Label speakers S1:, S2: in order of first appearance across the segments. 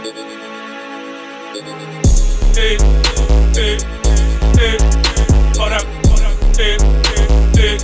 S1: Hey, hey, hey, hold up, hey, hey,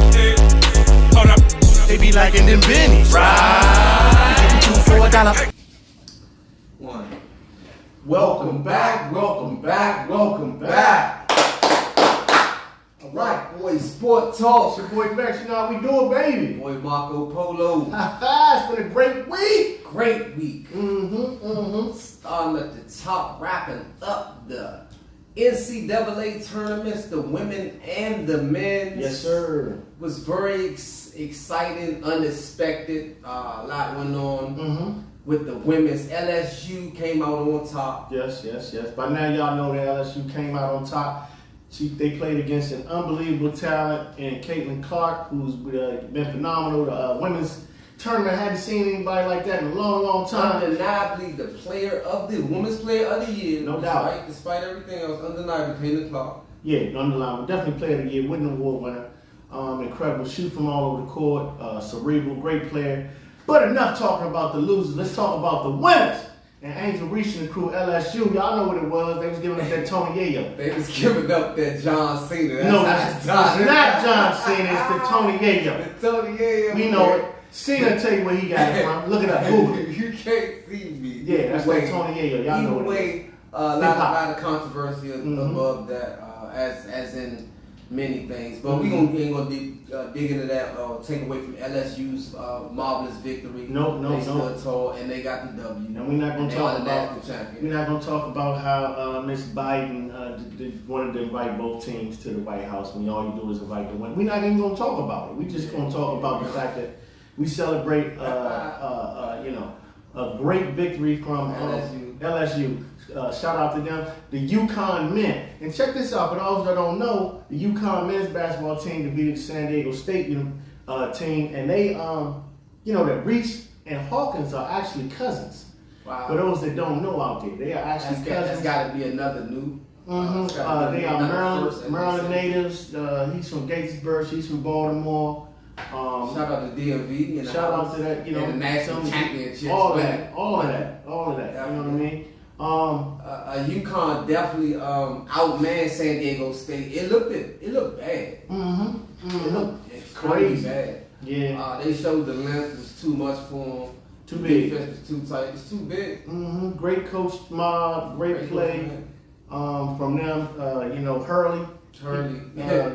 S1: hey, hold up.
S2: They be liking them bennies, right? They give you 2 for $1.
S3: One. Welcome back, welcome back, welcome back. All right, boy, Sport Talk.
S4: It's your boy Bex, you know how we do it, baby.
S3: Boy, Marco Polo.
S4: It's been a great week.
S3: Great week.
S4: Mm-hmm.
S3: Starting at the top, wrapping up the NCAA tournaments, the women and the men.
S4: Yes, sir.
S3: Was very exciting, unexpected. A lot went on with the women's. LSU came out on top.
S4: Yes. By now, y'all know that LSU came out on top. They played against an unbelievable talent in Caitlin Clark, who's been phenomenal. The women's tournament, hadn't seen anybody like that in a long time.
S3: Undeniably, the women's player of the year.
S4: No doubt.
S3: Despite everything else, undeniably, Caitlin Clark.
S4: Yeah, undeniable. Definitely player of the year, winning award winner. Incredible, shoot from all over the court. Cerebral, great player. But enough talking about the losers. Let's talk about the winners. And Angel Reese and the crew, LSU, y'all know what it was. They was giving us that Tony Yayo.
S3: They was giving up that John Cena.
S4: It's not John Cena. It's the Tony Yayo.
S3: The Tony Yayo.
S4: We know it. Cena tell you where he got it from. Look it up. Google it.
S3: You can't see me.
S4: Yeah, that's like Tony Yayo. Y'all know what it is.
S3: A lot of controversy above that, as in many things. But we ain't gonna dig into that. Take away from LSU's marvelous victory.
S4: No.
S3: They stood tall and they got the W.
S4: And we're not gonna talk about how Miss Biden wanted to invite both teams to the White House when all you do is invite the win. We're not even gonna talk about it. We're just gonna talk about the fact that we celebrate a great victory from LSU. Shout out to them, the UConn men. And check this out, for those that don't know, the UConn men's basketball team defeated the San Diego State team, and they, that Reese and Hawkins are actually cousins.
S3: Wow.
S4: For those that don't know out there, they are actually cousins.
S3: That's got to be another new.
S4: They are Maryland natives. He's from Gatesburg. She's from Baltimore.
S3: Shout out to DMV.
S4: Shout out to that.
S3: And the national championships.
S4: All of that. You know what I mean?
S3: UConn definitely outmanned San Diego State. It looked bad. It looked crazy bad. Yeah. They showed the length was too much for them.
S4: Too big.
S3: Defense was too tight. It's too big.
S4: Great coach Mob. Great play from them. Hurley.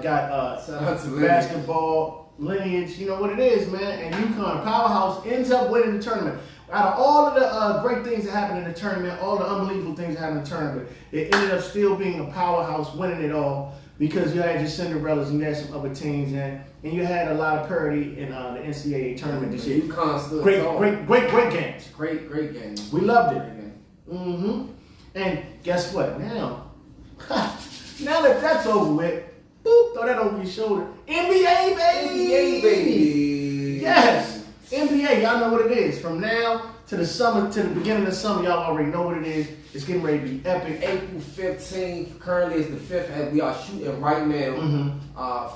S4: Got
S3: shout out to
S4: basketball lineage. You know what it is, man. And UConn powerhouse ends up winning the tournament. Out of all of the great things that happened in the tournament, all the unbelievable things that happened in the tournament, it ended up still being a powerhouse, winning it all, because you had your Cinderellas and you had some other teams, and you had a lot of parity in the NCAA tournament this year.
S3: UConn stood tall.
S4: Great games.
S3: Great games.
S4: We loved it. And guess what? Now that that's over with, boop, throw that over your shoulder. NBA, baby! Yes! NBA, y'all know what it is. From now to the summer, to the beginning of the summer, y'all already know what it is. It's getting ready to be epic.
S3: April 15th, currently is the 5th, and we are shooting right now.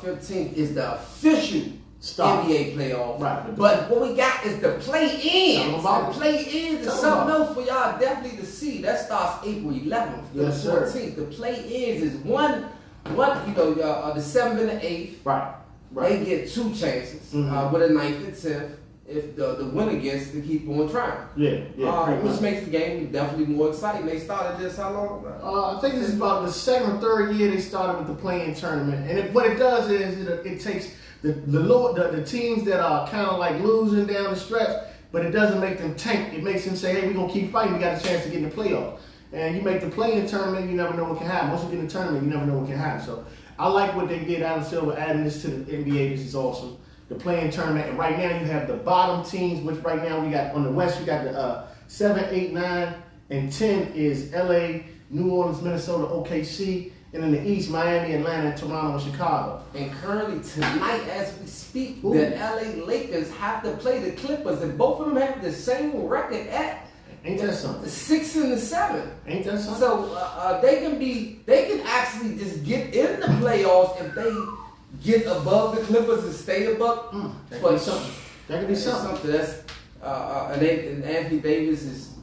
S3: 15th is the official NBA playoff.
S4: Right.
S3: But what we got is the play-ins. The play-ins is something else for y'all definitely to see. That starts April 11th to the 14th. The play-ins is the 7th and the 8th.
S4: Right.
S3: They get 2 chances with a 9th and 10th. If the winner gets to keep on trying. Which makes the game definitely more exciting. They started this how long ago?
S4: I think this is about the 2nd or 3rd year they started with the play-in tournament. And what it does is it takes the teams that are kind of like losing down the stretch, but it doesn't make them tank. It makes them say, hey, we're going to keep fighting. We got a chance to get in the playoff. And you make the play-in tournament, you never know what can happen. Once you get in the tournament, you never know what can happen. So I like what they did, Adam Silver, adding this to the NBA. This is awesome. The play-in tournament, and right now you have the bottom teams, which right now we got on the West, we got the 7, 8, 9, and 10 is LA, New Orleans, Minnesota, OKC, and in the East, Miami, Atlanta, Toronto, and Chicago.
S3: And currently tonight, as we speak, the LA Lakers have to play the Clippers, and both of them have the same record at
S4: Ain't that something?
S3: The 6 and the 7.
S4: Ain't that something?
S3: So they can actually just get in the playoffs if they get above the Clippers and stay above.
S4: That could be something. That could be something.
S3: That's and Anthony Davis is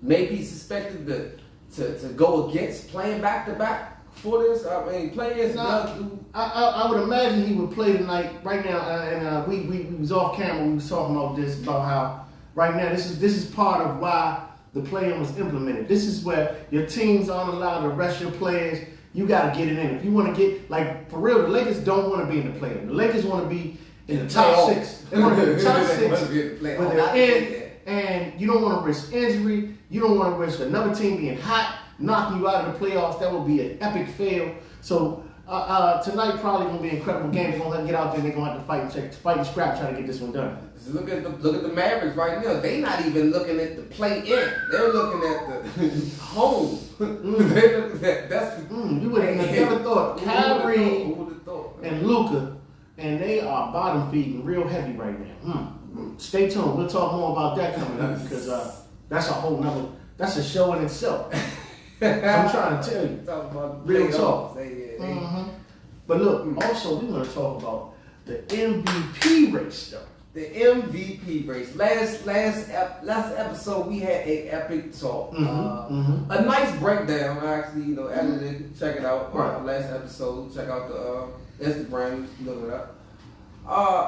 S3: maybe suspected to go against playing back-to-back for this? I mean, Playins does do.
S4: I would imagine he would play tonight. Right now, and we was off camera. We was talking about this, about how right now this is part of why the play-in was implemented. This is where your teams aren't allowed to rest your players. You got to get it in. If you want to get, like, for real, the Lakers don't want to be in the play-in. The Lakers want to be in the top 6. They want to be in the top 6 when they're in, and you don't want to risk injury. You don't want to risk another team being hot, knocking you out of the playoffs. That would be an epic fail. So tonight probably going to be an incredible game. They're going to have to get out there and they're going to have to fight and scrap, trying to get this one done.
S3: Look at the Mavericks right now. They not even looking at the play-in. They're looking at the home. They're looking at
S4: you would have never thought. Kyrie and Luka, and they are bottom feeding real heavy right now. Stay tuned. We'll talk more about that coming up because that's a whole nother. That's a show in itself. I'm trying to tell you. Real talk. But look, also we want to talk about the MVP race, though.
S3: The MVP race. Last episode we had a epic talk. A nice breakdown. I actually, edited it. Check it out. Last episode. Check out the Instagram. Look it up.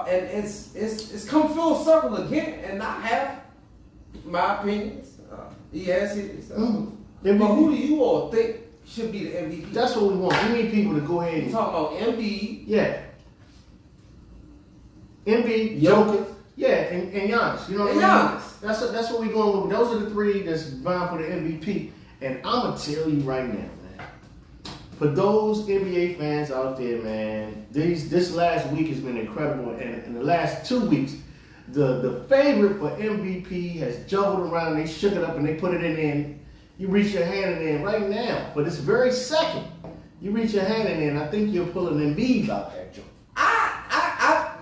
S3: And it's come full circle again, and I have my opinions. He has his. But who do you all think should be the MVP?
S4: That's what we want. We need people to go ahead and
S3: talk about Embiid.
S4: Yeah. Embiid, Jokic, and Giannis. You know what I mean? That's what we're going with. Those are the three that's vying for the MVP. And I'm gonna tell you right now, man. For those NBA fans out there, man, this last week has been incredible. And in the last 2 weeks, the favorite for MVP has juggled around. They shook it up and they put it in there. And you reach your hand in there right now. For this very second, you reach your hand in there, and I think you're pulling Embiid out that joint.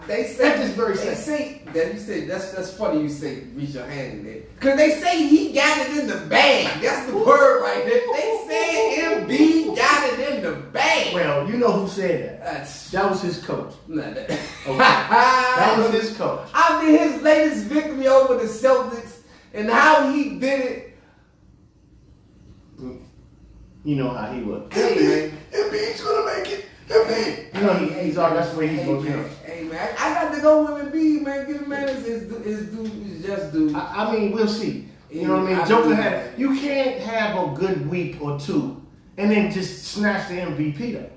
S3: They say
S4: just very
S3: that's funny you say reach your hand in there. Cause they say he got it in the bag. That's the word right there. They said Embiid got it in the bag.
S4: Well, you know who said that. That was his coach.
S3: Okay.
S4: That was his coach.
S3: I mean his latest victory over the Celtics and how he did it.
S4: You know how he was.
S3: Hey man.
S2: Embiid's gonna make it. Embiid.
S4: You know he's all that's the way he's going to be.
S3: Hey man, I got to go with Embiid, man. Give him man his just due.
S4: I mean, we'll see. You know what I mean? Joker you can't have a good week or two and then just snatch the MVP though.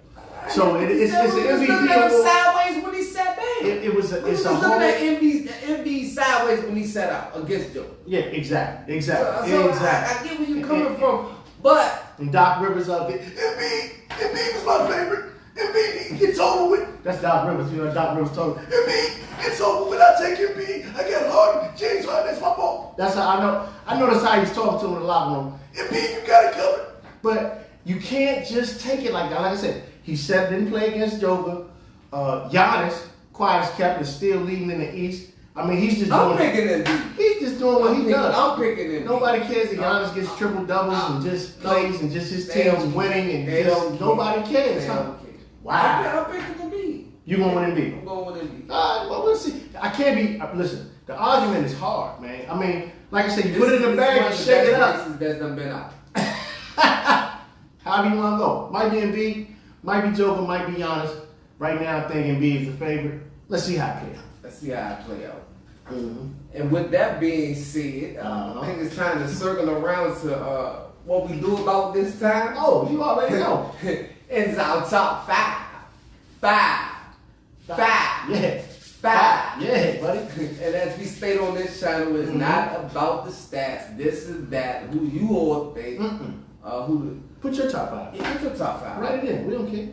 S4: So it's an MVP.
S3: Looking at him sideways when he sat down.
S4: It's a
S3: whole. Looking at Embiid sideways when he sat out against Joe.
S4: Yeah, exactly.
S3: So I get where you're coming from, but
S4: and Doc Rivers up there.
S2: Embiid is my favorite. Embiid, it's over with.
S4: That's Doc Rivers. You know, Doc Rivers told me.
S2: Embiid, it's over with. I take Embiid. I got Harden. James Harden, that's my ball.
S4: That's how I know. I know that's how he was talking to him in the locker room.
S2: Embiid, you got it covered.
S4: But you can't just take it like that. Like I said, he didn't play against Joker. Giannis, quiet as kept, is still leading in the East. I mean, he's just
S3: I'm picking Embiid.
S4: He's just doing what he does.
S3: I'm picking Embiid.
S4: Nobody cares that Giannis gets triple doubles and just plays and just his team's winning and just nobody cares. Wow.
S3: I'm picking Embiid.
S4: You going with Embiid?
S3: I'm going with Embiid.
S4: All right, well, we'll see. I can't be. Listen, the argument is hard, man. I mean, like I said, you put it in the bag and shake it up.
S3: That's done been out.
S4: How do you want to go? Might be Embiid, might be Joker, might be Giannis. Right now, I think Embiid is the favorite. Let's see how it plays out.
S3: Let's see how it play out. And with that being said, I think it's time to circle around to what we do about this time.
S4: Oh, you already know.
S3: It's our top five.
S4: Yeah.
S3: Five.
S4: Yeah, buddy.
S3: And as we state on this channel, it's not about the stats. This is that. Who you all think.
S4: Put your top five.
S3: Yeah, put your top five.
S4: Write it in. We don't care.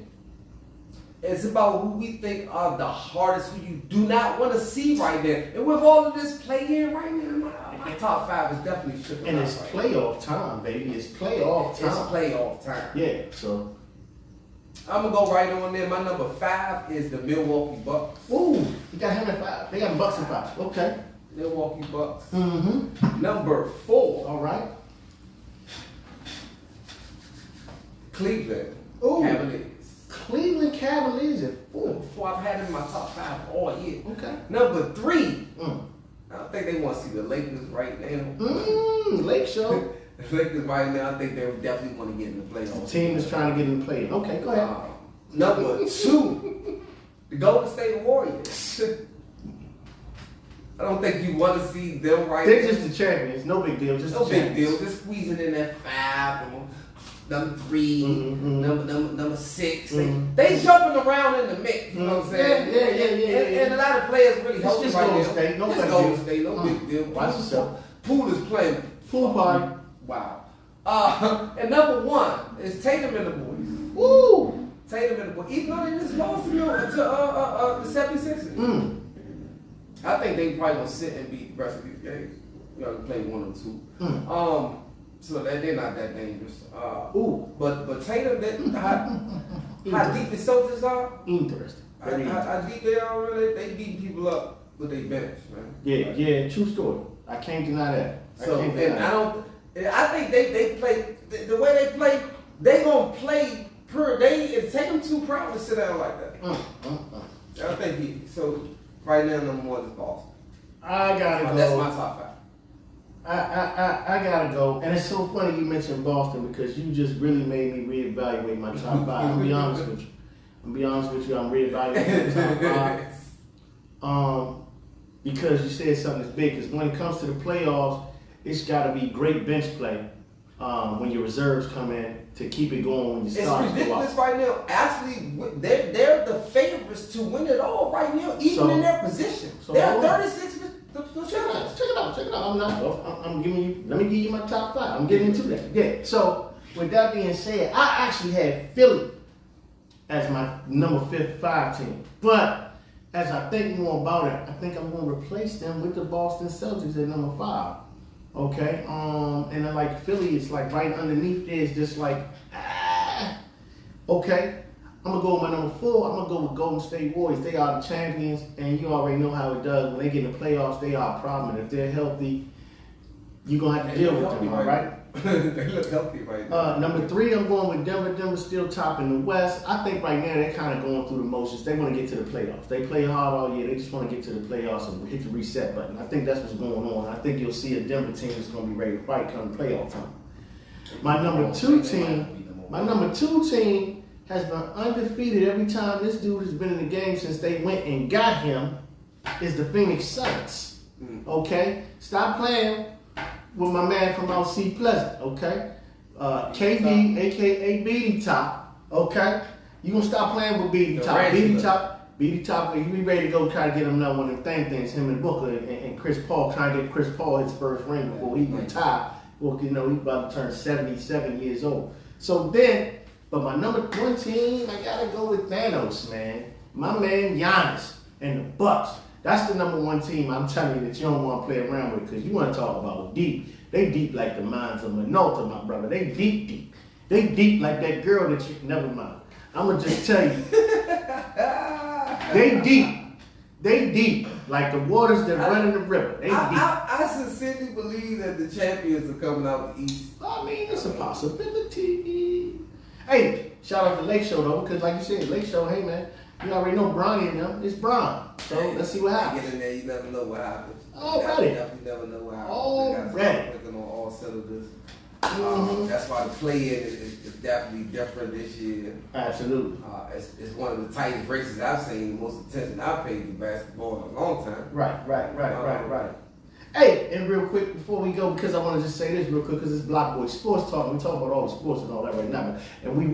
S3: It's about who we think are the hardest, who you do not want to see right there. And with all of this play-in right now, my top five is definitely shook.
S4: And it's playoff time, baby. It's playoff time.
S3: It's playoff time.
S4: Yeah, so.
S3: I'm going to go right on there. My number 5 is the Milwaukee Bucks.
S4: Ooh, you got him at 5. They got Bucks at 5. Okay.
S3: Milwaukee Bucks.
S4: Mm-hmm.
S3: Number 4.
S4: All right.
S3: Cleveland
S4: Cavaliers.
S3: Cleveland Cavaliers
S4: at 4.
S3: 4. I've had them in my top 5 all year.
S4: Okay.
S3: Number 3. I don't think they want to see the Lakers right now.
S4: Lake Show.
S3: The Lakers right now, I think they definitely want to get in the playoffs.
S4: The team is trying to get in the play. Okay, go ahead.
S3: Number 2, the Golden State Warriors. I don't think you want to see them right now.
S4: They're just the champions. No big deal. Just
S3: no
S4: the
S3: big
S4: champions.
S3: deal. Just squeezing in that 5, number 3, number 6. They jumping around in the mix. You know what I'm saying?
S4: Yeah.
S3: And a lot of players really help
S4: just
S3: right
S4: Golden
S3: now.
S4: State. No
S3: It's Golden State. No big deal.
S4: Watch yourself.
S3: Poole is playing.
S4: Pool party.
S3: Wow. And number 1 is Tatum and the boys.
S4: Woo!
S3: Tatum and the boys. Even though they just lost to the 76ers. I think they probably gonna sit and beat the rest of these games. You know, play 1 or 2. So that they're not that dangerous. But Tatum, how deep the Celtics are.
S4: Interesting.
S3: How deep they are really. They beat people up with their bench, man.
S4: Yeah. True story. I can't deny that.
S3: I think they play the way they play. They gonna play per day. It take them too proud to sit down like that. I think so. Right now, number 1 is Boston.
S4: I gotta go.
S3: That's my top 5.
S4: I gotta go. And it's so funny you mentioned Boston because you just really made me reevaluate my top 5. I'll be honest with you. I'm reevaluating my top 5. Because you said something that's big. Because when it comes to the playoffs, it's got to be great bench play when your reserves come in to keep it going when you start.
S3: It's ridiculous right now. Actually, they're the favorites to win it all right now, even in their position. They're 36.
S4: Check it out. I'm giving you. Let me give you my top 5. I'm getting into that. Yeah. So with that being said, I actually had Philly as my number 5 team, but as I think more about it, I think I'm going to replace them with the Boston Celtics at number 5. Okay, and then like Philly is like right underneath there. It's just like, okay. I'm gonna go with my number 4. I'm gonna go with Golden State Warriors. They are the champions, and you already know how it does. When they get in the playoffs, they are a problem. And if they're healthy, you're gonna have to deal with them, all right?
S3: They look healthy right now.
S4: Number 3, I'm going with Denver. Denver's still top in the West. I think right now they're kind of going through the motions. They want to get to the playoffs. They play hard all year. They just want to get to the playoffs and hit the reset button. I think that's what's going on. I think you'll see a Denver team that's going to be ready to fight come playoff time. My number 2 team has been undefeated every time this dude has been in the game since they went and got him is the Phoenix Suns. Okay? Stop playing with my man from out Sea Pleasant, okay? KD, a.k.a. Beatty Top, okay? You gonna stop playing with Beatty Top. Beatty Top, you be ready to go try to get him another one of them things, him and Booker and Chris Paul, trying to get Chris Paul his first ring before he retire. Well, you know, he's about to turn 77 years old. So then, but my number 1 team, I gotta go with Thanos, man. My man Giannis and the Bucks. That's the number 1 team I'm telling you that you don't want to play around with because you want to talk about deep. They deep like the minds of Minolta, my brother. They deep. They deep like that girl that you never mind. I'm gonna just tell you. They deep like the waters that run in the river. They deep.
S3: I sincerely believe that the champions are coming out the East.
S4: I mean, it's a possibility. Hey, shout out to Lake Show though, because like you said, Lake Show, hey man, you already know Bronny and them. It's Bron. So let's see what happens.
S3: Get in there, you never know what happens.
S4: Already.
S3: You never know what happens.
S4: Already.
S3: Clicking on all cylinders. That's why the play-in is definitely different this year.
S4: Absolutely.
S3: It's one of the tightest races I've seen, the most attention I've paid to basketball in a long time.
S4: Right. Hey, and real quick before we go, because I want to just say this real quick, because it's BlockBoy SportsTalk. We talk about all the sports and all that right now, and we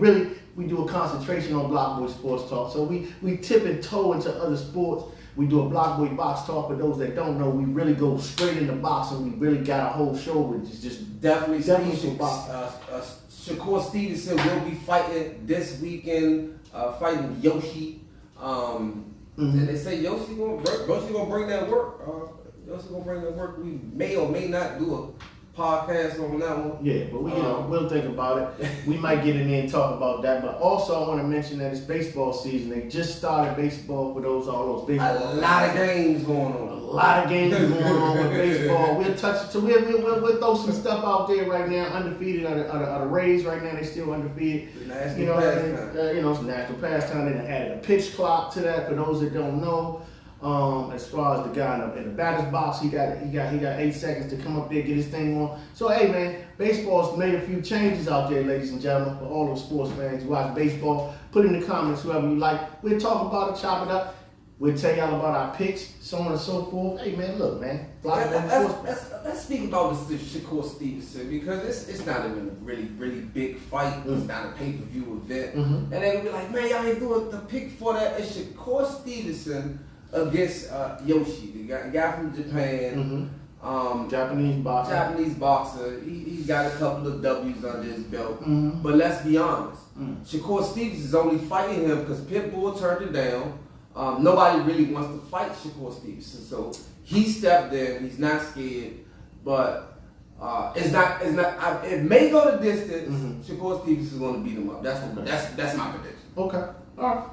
S4: do a concentration on BlockBoy SportsTalk. So we tip and toe into other sports. We do a BlockBoy BoxTalk. For those that don't know, we really go straight into boxing. We really got a whole show which is just
S3: definitely
S4: some boxing.
S3: Shakur Stevenson will be fighting this weekend, fighting Yoshi. And they say Yoshi gonna bring that work. Yoshi gonna bring that work. We may or may not do a podcast on that one.
S4: Yeah, but we'll think about it. We might get in there and talk about that. But also, I want to mention that it's baseball season. They just started baseball for all those baseball.
S3: A lot of games going on.
S4: A lot of games going on with baseball. We'll touch it. So we'll throw some stuff out there right now. Undefeated are the Rays right now. They still undefeated.
S3: It's national pastime.
S4: It's national pastime. They added a pitch clock to that. For those that don't know. As far as the guy in the batter's box, he got 8 seconds to come up there, get his thing on. So hey man, baseball's made a few changes out there, ladies and gentlemen. For all those sports fans who watch baseball, put in the comments whoever you like. We'll talk about it, chop it up. We'll tell y'all about our picks, so on and so forth. Hey man, look man.
S3: Let's speak about this Shakur Stevenson, because it's not even a really big fight. It's not a pay-per-view event. And they'll be like, man, y'all ain't doing the pick for that. It's Shakur Stevenson against Yoshi, the guy from Japan. Japanese boxer. He's got a couple of W's under his belt. But let's be honest, Shakur Stevenson is only fighting him because Pitbull turned it down. Nobody really wants to fight Shakur Stevenson, so he stepped in. He's not scared, but it may go the distance. Shakur Stevenson is going to beat him up. That's my prediction.
S4: Okay, all right.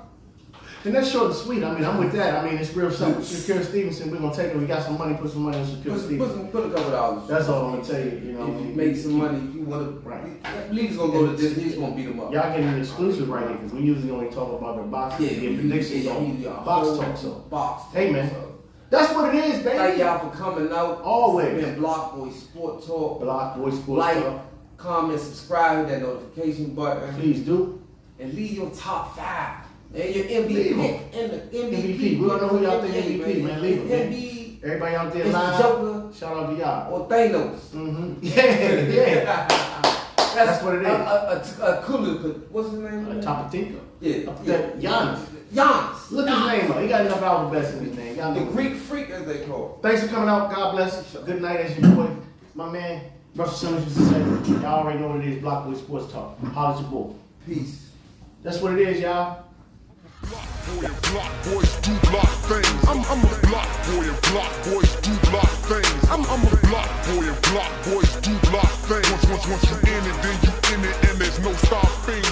S4: And that's short and sweet. I mean, I'm with that. I mean, it's real simple. Shakur Stevenson, we're gonna take it. We got some money. Put some money on Shakur Stevenson.
S3: Put a couple dollars.
S4: That's all I'm gonna tell you. You know,
S3: if you make some money, if you want to, I believe he's gonna go to this. He's gonna beat him up.
S4: Y'all getting an exclusive right here because we usually only talk about the boxing. Yeah, predictions on BoxTalk. So, hey man, that's what it is, baby.
S3: Thank y'all for coming out.
S4: Always.
S3: It's been BlockBoy SportsTalk.
S4: BlockBoy SportsTalk.
S3: Like, comment, subscribe, hit that notification button.
S4: Please do.
S3: And leave your top 5. And your MVP. And the MVP.
S4: We don't know who y'all think MVP, man. Leave it, man. Everybody out there live.
S3: Joker.
S4: Shout out to y'all.
S3: Or Thanos.
S4: Yeah. That's what it is.
S3: A cooler. What's his name?
S4: Tapatinka.
S3: Yeah.
S4: Giannis. Look his name up. He got enough alphabets in his name.
S3: The Greek freak, as they call.
S4: Thanks for coming out. God bless you. Good night, as your boy. My man, Russell Simmons used to say, y'all already know what it is. BlockBoy SportsTalk. Holla at your boy.
S3: Peace.
S4: That's what it is, y'all.
S5: BlockBoy and BlockBoys do block things. I'm a BlockBoy and BlockBoys do block things. I'm a BlockBoy and BlockBoys do block things. Once you in it, then you in it, and there's no stopping.